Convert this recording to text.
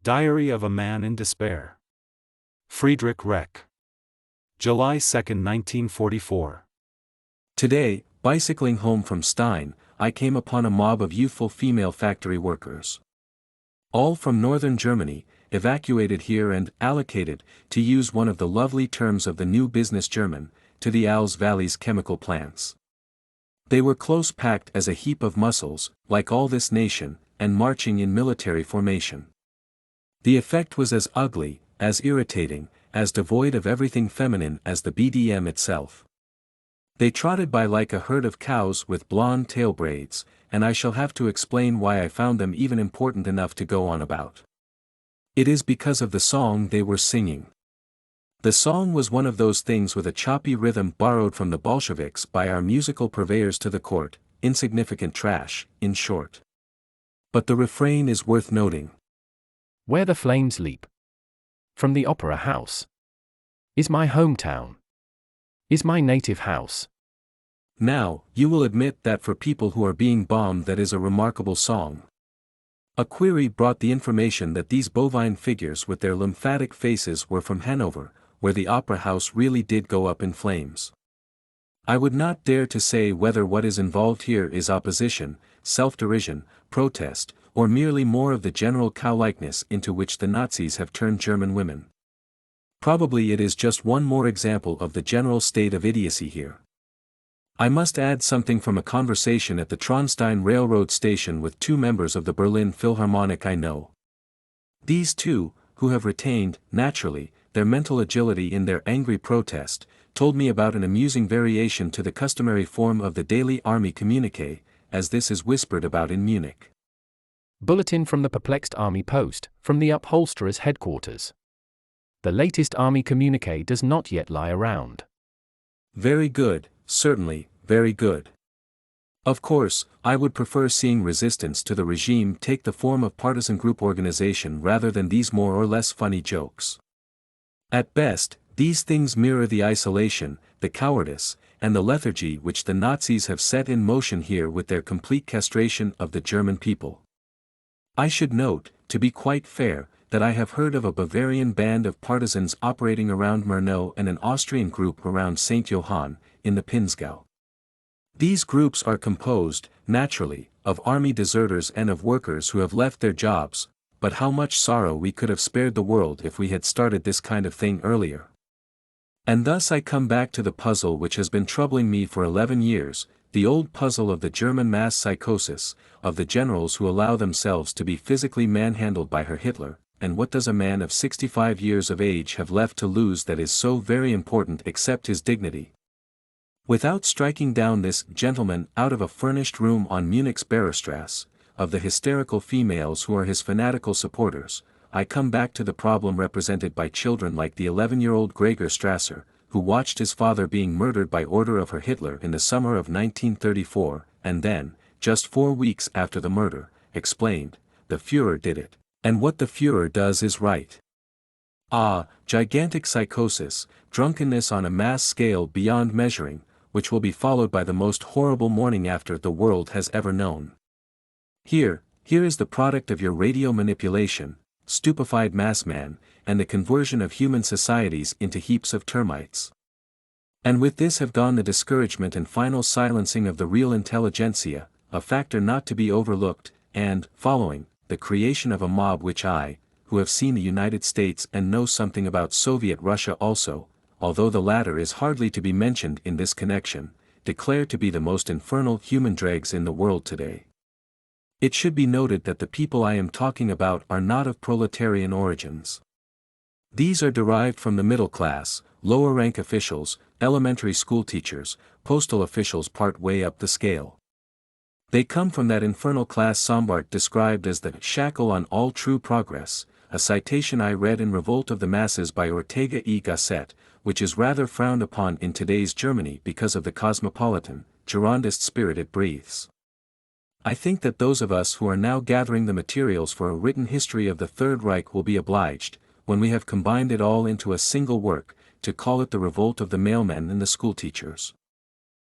Diary of a Man in Despair. Friedrich Reck. July 2, 1944. Today, bicycling home from Stein, I came upon a mob of youthful female factory workers. All from northern Germany, evacuated here and allocated, to use one of the lovely terms of the new business German, to the Alz Valley's chemical plants. They were close-packed as a heap of muscles, like all this nation, and marching in military formation. The effect was as ugly, as irritating, as devoid of everything feminine as the BDM itself. They trotted by like a herd of cows with blonde tail braids, and I shall have to explain why I found them even important enough to go on about. It is because of the song they were singing. The song was one of those things with a choppy rhythm borrowed from the Bolsheviks by our musical purveyors to the court, insignificant trash, in short. But the refrain is worth noting. Where the flames leap. From the opera house. Is my hometown. Is my native house. Now, you will admit that for people who are being bombed that is a remarkable song. A query brought the information that these bovine figures with their lymphatic faces were from Hanover, where the opera house really did go up in flames. I would not dare to say whether what is involved here is opposition, self-derision, protest, or merely more of the general cow-likeness into which the Nazis have turned German women. Probably it is just one more example of the general state of idiocy here. I must add something from a conversation at the Traunstein railroad station with two members of the Berlin Philharmonic I know. These two, who have retained, naturally, their mental agility in their angry protest, told me about an amusing variation to the customary form of the daily army communique, as this is whispered about in Munich. Bulletin from the perplexed army post, from the upholsterer's headquarters. The latest army communique does not yet lie around. Very good, certainly, very good. Of course, I would prefer seeing resistance to the regime take the form of partisan group organization rather than these more or less funny jokes. At best, these things mirror the isolation, the cowardice, and the lethargy which the Nazis have set in motion here with their complete castration of the German people. I should note, to be quite fair, that I have heard of a Bavarian band of partisans operating around Murnau and an Austrian group around St. Johann, in the Pinzgau. These groups are composed, naturally, of army deserters and of workers who have left their jobs, but how much sorrow we could have spared the world if we had started this kind of thing earlier. And thus I come back to the puzzle which has been troubling me for 11 years, the old puzzle of the German mass psychosis, of the generals who allow themselves to be physically manhandled by Herr Hitler, and what does a man of 65 years of age have left to lose that is so very important except his dignity? Without striking down this gentleman out of a furnished room on Munich's Bererstrasse, of the hysterical females who are his fanatical supporters, I come back to the problem represented by children like the 11-year-old Gregor Strasser, who watched his father being murdered by order of Herr Hitler in the summer of 1934, and then, just 4 weeks after the murder, explained, the Führer did it, and what the Führer does is right. Ah, gigantic psychosis, drunkenness on a mass scale beyond measuring, which will be followed by the most horrible morning after the world has ever known. Here is the product of your radio manipulation, stupefied mass man, and the conversion of human societies into heaps of termites. And with this have gone the discouragement and final silencing of the real intelligentsia, a factor not to be overlooked, and, following, the creation of a mob which I, who have seen the United States and know something about Soviet Russia also, although the latter is hardly to be mentioned in this connection, declare to be the most infernal human dregs in the world today. It should be noted that the people I am talking about are not of proletarian origins. These are derived from the middle class, lower rank officials, elementary school teachers, postal officials part way up the scale. They come from that infernal class Sombart described as the shackle on all true progress, a citation I read in Revolt of the Masses by Ortega y Gasset, which is rather frowned upon in today's Germany because of the cosmopolitan, Girondist spirit it breathes. I think that those of us who are now gathering the materials for a written history of the Third Reich will be obliged, when we have combined it all into a single work, to call it the Revolt of the Mailmen and the Schoolteachers.